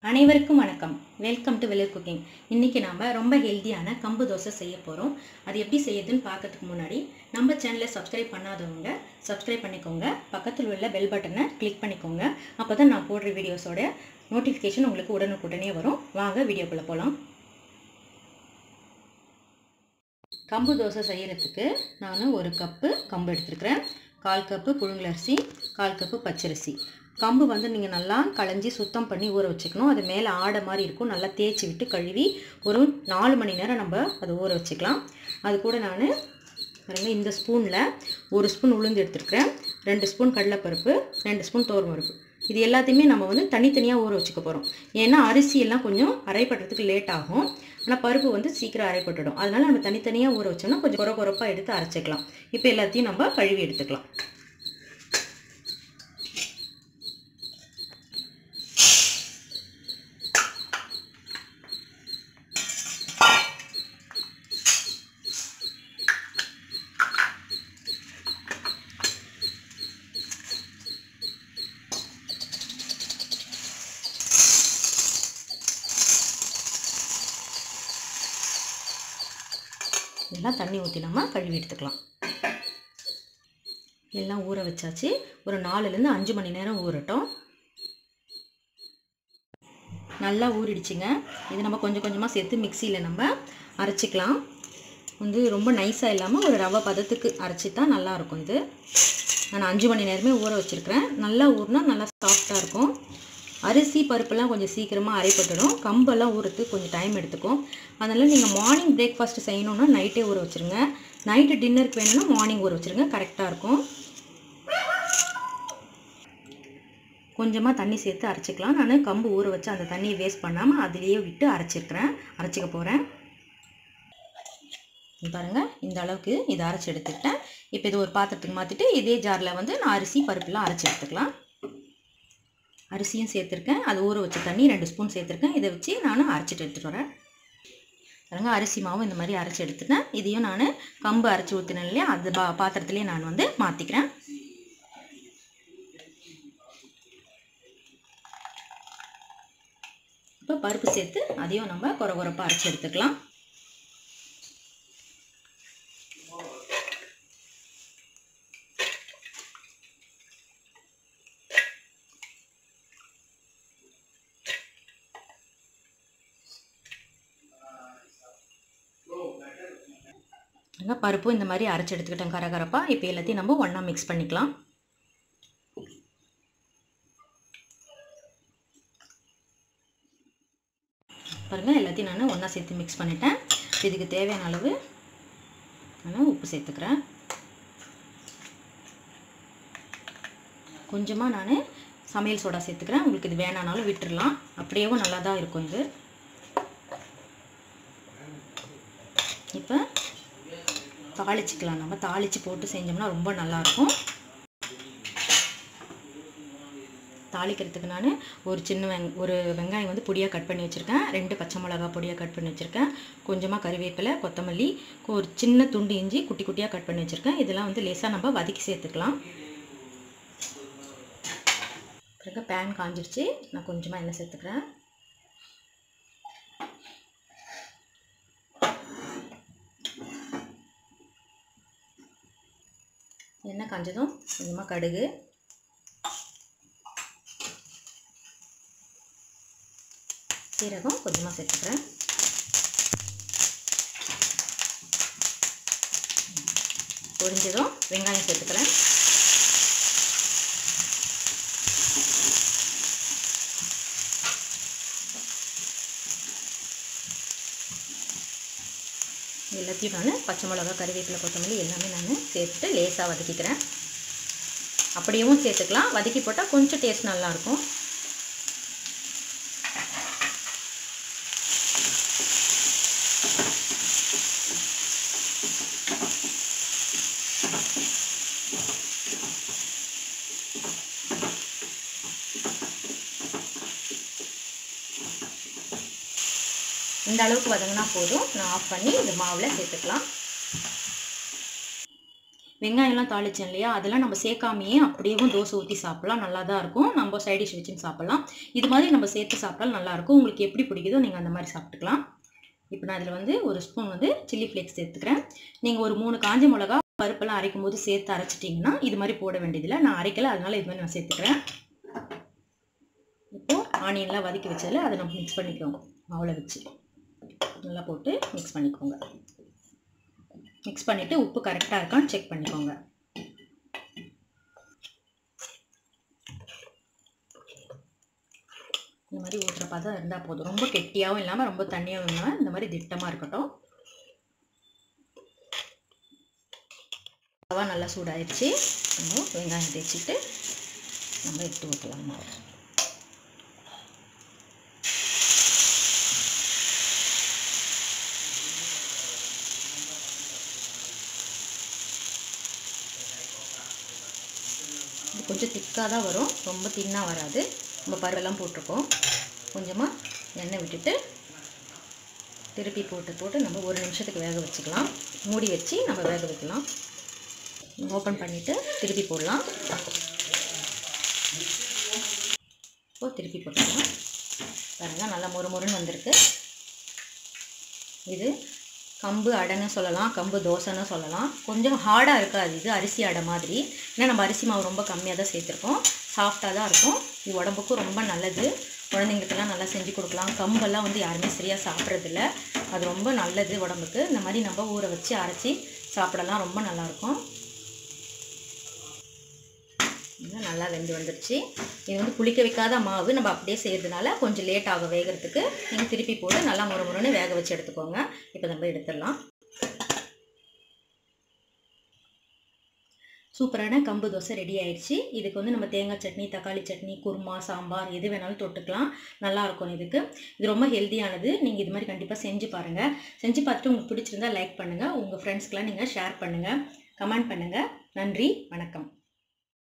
அனைவருக்கும் வணக்கம். Welcome to வெல்லர் குக்கிங். இன்னைக்கு நாம ரொம்ப ஹெல்தியான கம்பு தோசை செய்ய போறோம். அது எப்படி செய்யறதுன்னு பார்க்கிறதுக்கு முன்னாடி நம்ம சேனலை சப்ஸ்கிரைப் பண்ணாதவங்க சப்ஸ்கிரைப் பண்ணிக்கோங்க. பக்கத்தில் உள்ள பெல் பட்டனை கிளிக் பண்ணிக்கோங்க. அப்பதான் நான் போடுற வீடியோஸோட நோட்டிஃபிகேஷன் உங்களுக்கு உடனுக்குடனே வரும். வாங்க வீடியோக்குள்ள போலாம். கம்பு தோசை செய்யறதுக்கு நான் 1 கப்பு கம்பு எடுத்துக்கிறேன். 1/4 கப்பு புழுங்கலரிசி, 1/4 கப்பு பச்சரிசி. கம்பு வந்து நீங்கள் நல்லா களைஞ்சி சுத்தம் பண்ணி ஊற வச்சுக்கணும். அது மேலே ஆடை மாதிரி இருக்கும். நல்லா தேய்ச்சி விட்டு கழுவி ஒரு 4 மணி நேரம் நம்ம அதை ஊற வச்சுக்கலாம். அது கூட நான் பாருங்கள், இந்த ஸ்பூனில் 1 ஸ்பூன் உளுந்து எடுத்துருக்கிறேன், 2 ஸ்பூன் கடலைப்பருப்பு, 2 ஸ்பூன் துவரம்பருப்பு. இது எல்லாத்தையுமே நம்ம வந்து தனித்தனியாக ஊற வச்சுக்க போகிறோம். ஏன்னா அரிசி எல்லாம் கொஞ்சம் அரைப்படுறதுக்கு லேட் ஆகும். ஆனால் பருப்பு வந்து சீக்கிரம் அரைப்பட்டுடும். அதனால் நம்ம தனித்தனியாக ஊற வச்சோம்னா கொஞ்சம் குறப்பாக எடுத்து அரைச்சிக்கலாம். இப்போ எல்லாத்தையும் நம்ம கழுவி எடுத்துக்கலாம். எல்லாம் தண்ணி ஊற்றி நம்ம கழுவி எடுத்துக்கலாம். எல்லாம் ஊற வச்சாச்சு. ஒரு 4லேருந்து 5 மணி நேரம் ஊறட்டும். நல்லா ஊறிடுச்சுங்க. இது நம்ம கொஞ்சம் கொஞ்சமாக சேர்த்து மிக்சியில் நம்ம அரைச்சிக்கலாம். வந்து ரொம்ப நைஸாக இல்லாமல் ஒரு ரவை பதத்துக்கு அரைச்சி தான் நல்லாயிருக்கும். இது நான் 5 மணி நேரமே ஊற வச்சுருக்கிறேன். நல்லா ஊறினா நல்லா சாஃப்டாக இருக்கும். அரிசி பருப்பெல்லாம் கொஞ்சம் சீக்கிரமாக அரைப்பட்டுடும். கம்பெல்லாம் ஊறத்துக்கு கொஞ்சம் டைம் எடுத்துக்கும். அதனால் நீங்கள் மார்னிங் பிரேக்ஃபாஸ்ட் செய்யணுன்னா நைட்டே ஊற வச்சுருங்க. நைட்டு டின்னருக்கு வேணும்னா மார்னிங் ஊற வச்சுருங்க, கரெக்டாக இருக்கும். கொஞ்சமாக தண்ணி சேர்த்து அரைச்சிக்கலாம். நான் கம்பு ஊற வச்சு அந்த தண்ணியை வேஸ்ட் பண்ணாமல் அதிலேயே விட்டு அரைச்சிக்க போகிறேன். பாருங்கள், இந்த அளவுக்கு இதை அரைச்சி எடுத்துக்கிட்டேன். இப்போ இது ஒரு பாத்திரத்துக்கு மாற்றிட்டு இதே ஜாரில் வந்து நான் அரிசி பருப்புலாம் அரைச்சி எடுத்துக்கலாம். அரிசியும் சேர்த்துருக்கேன், அது ஊற வச்ச தண்ணி 2 ஸ்பூன் சேர்த்துருக்கேன். இதை வச்சு நான் அரைச்சிட்டு எடுத்துகிட்டு வரேன். பாருங்கள், அரிசி மாவும் இந்த மாதிரி அரைச்சி எடுத்துட்டேன். இதையும் நான் கம்பு அரைச்சி ஊற்றினேன் இல்லையா, அது பாத்திரத்துலேயே நான் வந்து மாற்றிக்கிறேன். இப்போ பருப்பு சேர்த்து அதையும் நம்ம குறப்பாக அரைச்சி எடுத்துக்கலாம். பருப்பும் இந்த மாதிரி அரைச்சி எடுத்துக்கிட்டேன் கரகரப்பாக. இப்போ எல்லாத்தையும் நம்ம ஒன்றா மிக்ஸ் பண்ணிக்கலாம். பாருங்கள், எல்லாத்தையும் நான் ஒன்றா சேர்த்து மிக்ஸ் பண்ணிட்டேன். இதுக்கு தேவையான அளவு நான் உப்பு சேர்த்துக்கிறேன். கொஞ்சமாக நான் சமையல் சோடா சேர்த்துக்கிறேன். உங்களுக்கு இது வேணானாலும் விட்டுடலாம், அப்படியேவும் நல்லா தான் இருக்கும் இது. இப்போ தாளிச்சிக்கலாம். நம்ம தாளித்து போட்டு செஞ்சோம்னா ரொம்ப நல்லாயிருக்கும். தாளிக்கிறதுக்கு நான் ஒரு வெங்காயம் வந்து பொடியாக கட் பண்ணி வச்சுருக்கேன், 2 பச்சை மிளகா பொடியாக கட் பண்ணி வச்சுருக்கேன், கொஞ்சமாக கறிவேப்பிலை, கொத்தமல்லி, ஒரு சின்ன துண்டு இஞ்சி குட்டி குட்டியாக கட் பண்ணி வச்சுருக்கேன். இதெல்லாம் வந்து லேசாக நம்ம வதக்கி சேர்த்துக்கலாம். பிறகு பேன் காஞ்சிருச்சு. நான் கொஞ்சமாக எண்ணெய் சேர்த்துக்கிறேன். எண்ணெய் காஞ்சதும் கொஞ்சமாக கடுகு, சீரகம் கொஞ்சமாக சேர்த்துக்கிறேன். பொரிஞ்சதும் வெங்காயம் சேர்த்துக்கிறேன். எல்லாத்தையும் நான் பச்சை மிளகா, கறிவேப்பிலை, கொத்தமல்லி எல்லாமே நான் சேர்த்துட்டு லேசாக வதக்கிக்கிறேன். அப்படியும் சேர்த்துக்கலாம், வதக்கி போட்டால் கொஞ்சம் டேஸ்ட் நல்லாயிருக்கும். இந்த அளவுக்கு வதங்கினா போதும். நான் ஆஃப் பண்ணி இந்த மாவில் சேர்த்துக்கலாம். வெங்காயம்லாம் தாளிச்சேன் இல்லையா, அதெல்லாம் நம்ம சேர்க்காமையே அப்படியேவும் தோசை ஊற்றி சாப்பிட்லாம். நல்லா தான் இருக்கும். நம்ம சைட் டிஷ் வச்சுன்னு சாப்பிட்லாம். இது மாதிரி நம்ம சேர்த்து சாப்பிட்டாலும் நல்லாயிருக்கும். உங்களுக்கு எப்படி பிடிக்குதோ நீங்கள் அந்த மாதிரி சாப்பிட்டுக்கலாம். இப்போ நான் இதில் வந்து ஒரு ஸ்பூன் வந்து சில்லி ஃப்ளேக்ஸ் சேர்த்துக்கிறேன். நீங்கள் ஒரு 3 காஞ்ச மிளகா பருப்பெல்லாம் அரைக்கும் போது சேர்த்து அரைச்சிட்டிங்கன்னா இது மாதிரி போட வேண்டியதில்லை. நான் அரைக்கலை, அதனால இது மாதிரி நான் சேர்த்துக்கிறேன். இப்போது ஆனியன்லாம் வதக்கி வச்சதில் அதை நம்ம மிக்ஸ் பண்ணிக்கோங்க. மாவில் வச்சு நல்லா போட்டு மிக்ஸ் பண்ணிக்கோங்க. மிக்ஸ் பண்ணிவிட்டு உப்பு கரெக்டாக இருக்கான்னு செக் பண்ணிக்கோங்க. இந்த மாதிரி ஊற்றுற பதம் இருந்தால் போதும். ரொம்ப கெட்டியாகவும் இல்லாமல் ரொம்ப தண்ணியாகவும் இல்லாமல் இந்த மாதிரி திட்டமாக இருக்கட்டும். தவா நல்லா சூடாயிடுச்சு. நம்ம வெங்காயம் தேய்ச்சிட்டு நம்ம எடுத்து ஊற்றலாம் மாவு. இது கொஞ்சம் திக்காக தான் வரும், ரொம்ப தின்னாக வராது. நம்ம பருவெல்லாம் போட்டிருக்கோம். கொஞ்சமாக எண்ணெய் விட்டுட்டு திருப்பி போட்டு நம்ம 1 நிமிஷத்துக்கு வேக வச்சுக்கலாம். மூடி வச்சு நம்ம வேக வைக்கலாம். ஓப்பன் பண்ணிவிட்டு திருப்பி போடலாம். இப்போது திருப்பி போட்டுக்கலாம். பாருங்கள் நல்லா மொறுமொறுன்னு வந்திருக்கு. இது கம்பு அடைன்னு சொல்லலாம், கம்பு தோசைன்னு சொல்லலாம். கொஞ்சம் ஹார்டாக இருக்காது இது அரிசி அடை மாதிரி. ஏன்னா நம்ம அரிசி மாவு ரொம்ப கம்மியாக தான் சேர்த்துருக்கோம். சாஃப்டாக தான் இருக்கும். இது உடம்புக்கும் ரொம்ப நல்லது. குழந்தைங்களுக்கெல்லாம் நல்லா செஞ்சு கொடுக்கலாம். கம்பெல்லாம் வந்து யாருமே சரியாக சாப்பிட்றதில்ல. அது ரொம்ப நல்லது உடம்புக்கு. இந்த மாதிரி நம்ம ஊற வச்சு அரைச்சி சாப்பிடலாம், ரொம்ப நல்லாயிருக்கும். நல்லா வெந்து வந்துடுச்சு. இது வந்து புளிக்க வைக்காத மாவு, நம்ம அப்படியே செய்கிறதுனால கொஞ்சம் லேட் ஆகும் வேகிறதுக்கு. நீங்கள் திருப்பி போட்டு நல்லா முறுமுறுன்னு வேக வச்சு எடுத்துக்கோங்க. இப்போ நம்ம எடுத்துடலாம். சூப்பரான கம்பு தோசை ரெடி ஆயிடுச்சு. இதுக்கு வந்து நம்ம தேங்காய் சட்னி, தக்காளி சட்னி, குருமா, சாம்பார் எது வேணாலும் தொட்டுக்கலாம். நல்லாயிருக்கும். இது ரொம்ப ஹெல்த்தியானது. நீங்கள் இது மாதிரி கண்டிப்பாக செஞ்சு பாருங்கள். செஞ்சு பார்த்துட்டு உங்களுக்கு பிடிச்சிருந்தா லைக் பண்ணுங்கள். உங்கள் ஃப்ரெண்ட்ஸ்க்கெலாம் நீங்கள் ஷேர் பண்ணுங்கள், கமெண்ட் பண்ணுங்கள். நன்றி, வணக்கம்.